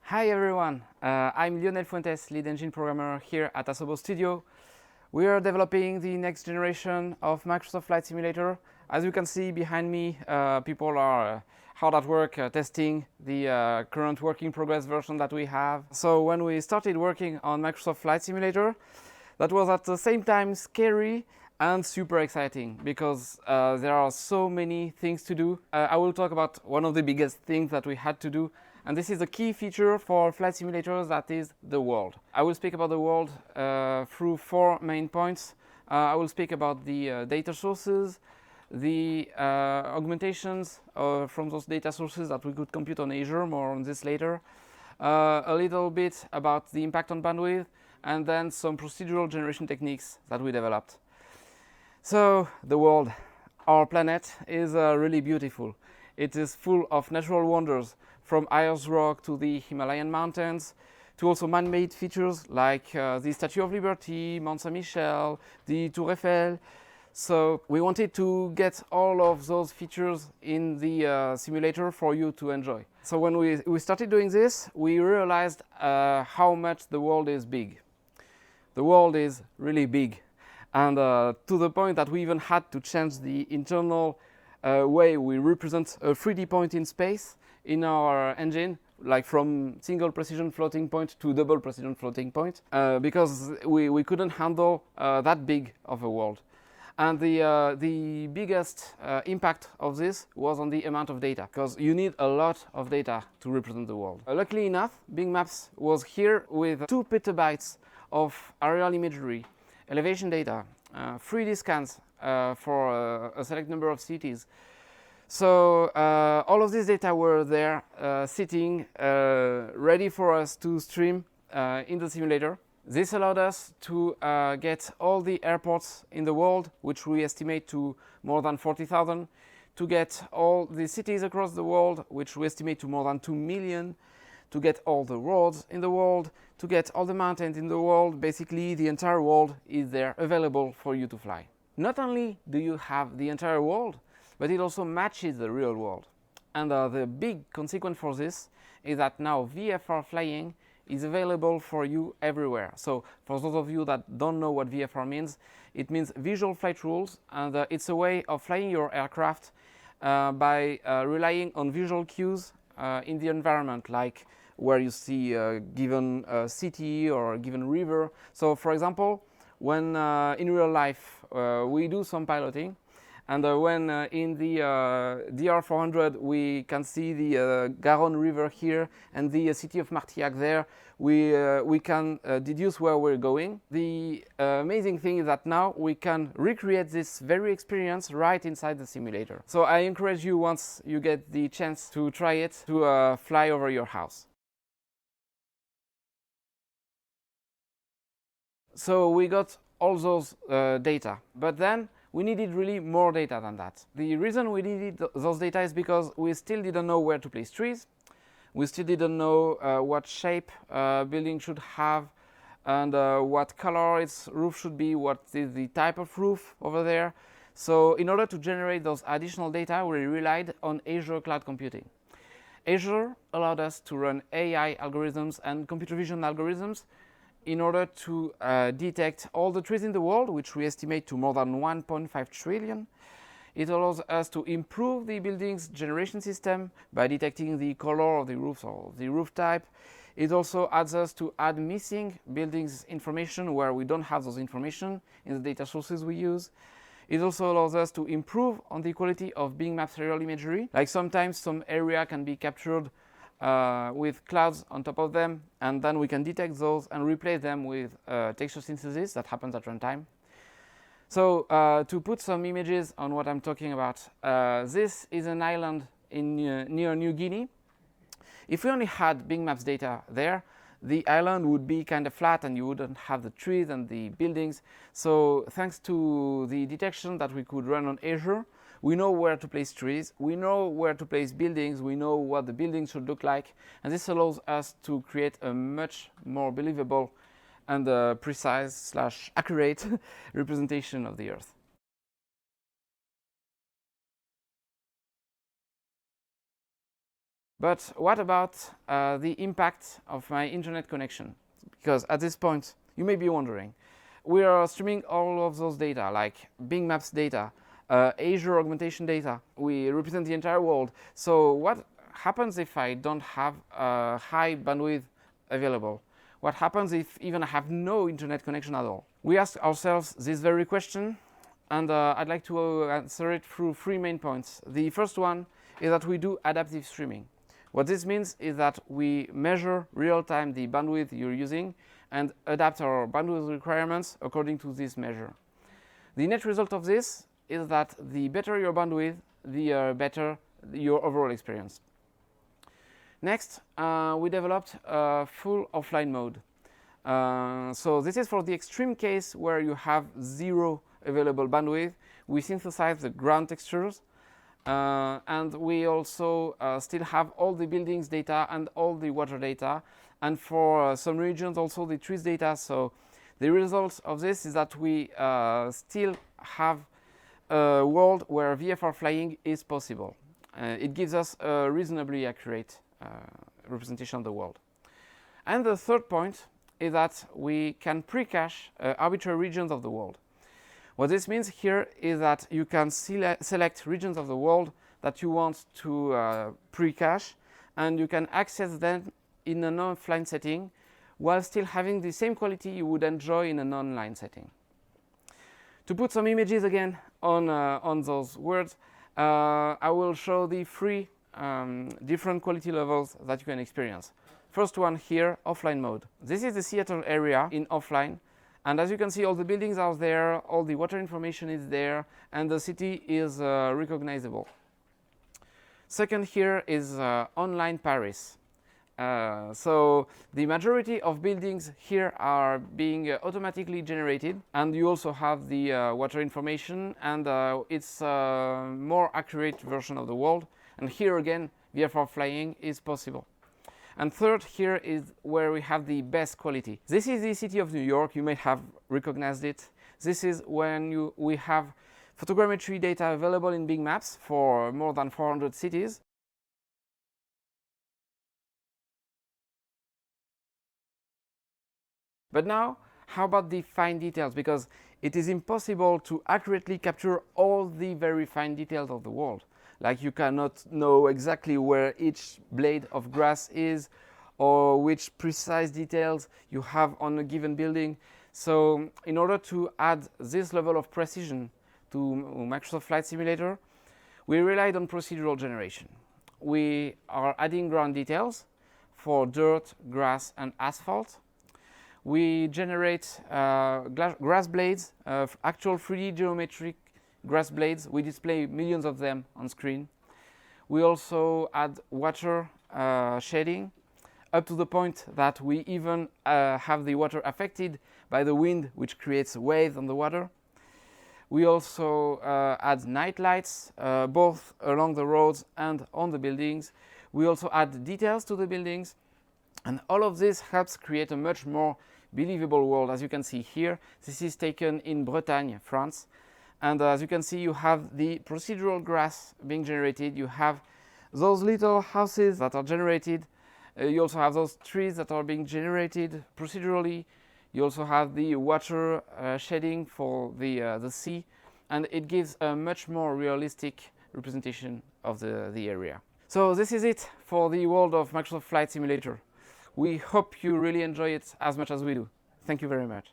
Hi everyone, I'm Lionel Fuentes, lead engine programmer here at Asobo Studio. We are developing the next generation of Microsoft Flight Simulator. As you can see behind me, people are hard at work testing the current work in progress version that we have. So when we started working on Microsoft Flight Simulator, that was at the same time scary and super exciting because there are so many things to do. I will talk about one of the biggest things that we had to do, and this is a key feature for flight simulators, that is the world. I will speak about the world through 4 main points. I will speak about the data sources, the augmentations from those data sources that we could compute on Azure, more on this later, a little bit about the impact on bandwidth, and then some procedural generation techniques that we developed. So the world, our planet, is really beautiful. It is full of natural wonders, from Ayers Rock to the Himalayan mountains, to also man-made features like the Statue of Liberty, Mont Saint-Michel, the Tour Eiffel. So we wanted to get all of those features in the simulator for you to enjoy. So when we started doing this, we realized how much the world is big. The world is really big, and to the point that we even had to change the internal way we represent a 3D point in space in our engine, like from single precision floating point to double precision floating point, because we couldn't handle that big of a world. And the biggest impact of this was on the amount of data, because you need a lot of data to represent the world. Luckily enough, Bing Maps was here with 2 petabytes of aerial imagery, elevation data, 3D scans for a select number of cities. So all of this data were there, sitting, ready for us to stream in the simulator. This allowed us to get all the airports in the world, which we estimate to more than 40,000, to get all the cities across the world, which we estimate to more than 2 million, to get all the roads in the world, to get all the mountains in the world. Basically, the entire world is there available for you to fly. Not only do you have the entire world, but it also matches the real world. And the big consequence for this is that now VFR flying is available for you everywhere. So for those of you that don't know what VFR means, it means Visual Flight Rules, and it's a way of flying your aircraft by relying on visual cues in the environment, like where you see a given city or a given river. So for example, when in real life we do some piloting, and when in the DR400 we can see the Garonne River here and the city of Martillac there, we can deduce where we're going. The amazing thing is that now we can recreate this very experience right inside the simulator. So I encourage you, once you get the chance to try it, to fly over your house. So we got all those data, but then we needed really more data than that. The reason we needed those data is because we still didn't know where to place trees. We still didn't know what shape building should have, and what color its roof should be, what is the type of roof over there. So in order to generate those additional data, we relied on Azure Cloud Computing. Azure allowed us to run AI algorithms and computer vision algorithms in order to detect all the trees in the world, which we estimate to more than 1.5 trillion. It allows us to improve the building's generation system by detecting the color of the roofs or the roof type. It also adds us to add missing buildings information where we don't have those information in the data sources we use. It also allows us to improve on the quality of Bing Maps aerial imagery. Like sometimes some area can be captured with clouds on top of them, and then we can detect those and replace them with texture synthesis that happens at runtime. So to put some images on what I'm talking about, this is an island in near New Guinea. If we only had Bing Maps data there, the island would be kind of flat and you wouldn't have the trees and the buildings. So thanks to the detection that we could run on Azure, we know where to place trees, we know where to place buildings, we know what the buildings should look like, and this allows us to create a much more believable and precise / accurate representation of the Earth. But what about the impact of my internet connection? Because at this point, you may be wondering, we are streaming all of those data, like Bing Maps data, Azure augmentation data. We represent the entire world. So what happens if I don't have high bandwidth available? What happens if even I have no internet connection at all? We ask ourselves this very question, and I'd like to answer it through three main points. The first one is that we do adaptive streaming. What this means is that we measure real-time the bandwidth you're using and adapt our bandwidth requirements according to this measure. The net result of this is that the better your bandwidth, the better your overall experience. Next, we developed a full offline mode. So this is for the extreme case where you have zero available bandwidth. We synthesize the ground textures, and we also still have all the buildings data and all the water data, and for some regions also the trees data. So the result of this is that we still have a world where VFR flying is possible. It gives us a reasonably accurate representation of the world. And the third point is that we can pre-cache arbitrary regions of the world. What this means here is that you can select regions of the world that you want to pre-cache, and you can access them in an offline setting while still having the same quality you would enjoy in an online setting. To put some images again on those words, I will show the three different quality levels that you can experience. First one here, offline mode. This is the Seattle area in offline. And as you can see, all the buildings are there, all the water information is there, and the city is recognizable. Second here is online Paris. So the majority of buildings here are being automatically generated, and you also have the water information, and it's a more accurate version of the world. And here again, VFR flying is possible. And third here is where we have the best quality. This is the city of New York. You may have recognized it. This is when we have photogrammetry data available in Bing Maps for more than 400 cities. But now, how about the fine details? Because it is impossible to accurately capture all the very fine details of the world. Like you cannot know exactly where each blade of grass is or which precise details you have on a given building. So in order to add this level of precision to Microsoft Flight Simulator, we relied on procedural generation. We are adding ground details for dirt, grass, and asphalt. We generate grass blades, actual 3D geometric grass blades. We display millions of them on screen. We also add water shading up to the point that we even have the water affected by the wind, which creates waves on the water. We also add night lights both along the roads and on the buildings. We also add details to the buildings, and all of this helps create a much more believable world. As you can see here, this is taken in Bretagne, France. And as you can see, you have the procedural grass being generated. You have those little houses that are generated. You also have those trees that are being generated procedurally. You also have the water shading for the sea. And it gives a much more realistic representation of the area. So this is it for the world of Microsoft Flight Simulator. We hope you really enjoy it as much as we do. Thank you very much.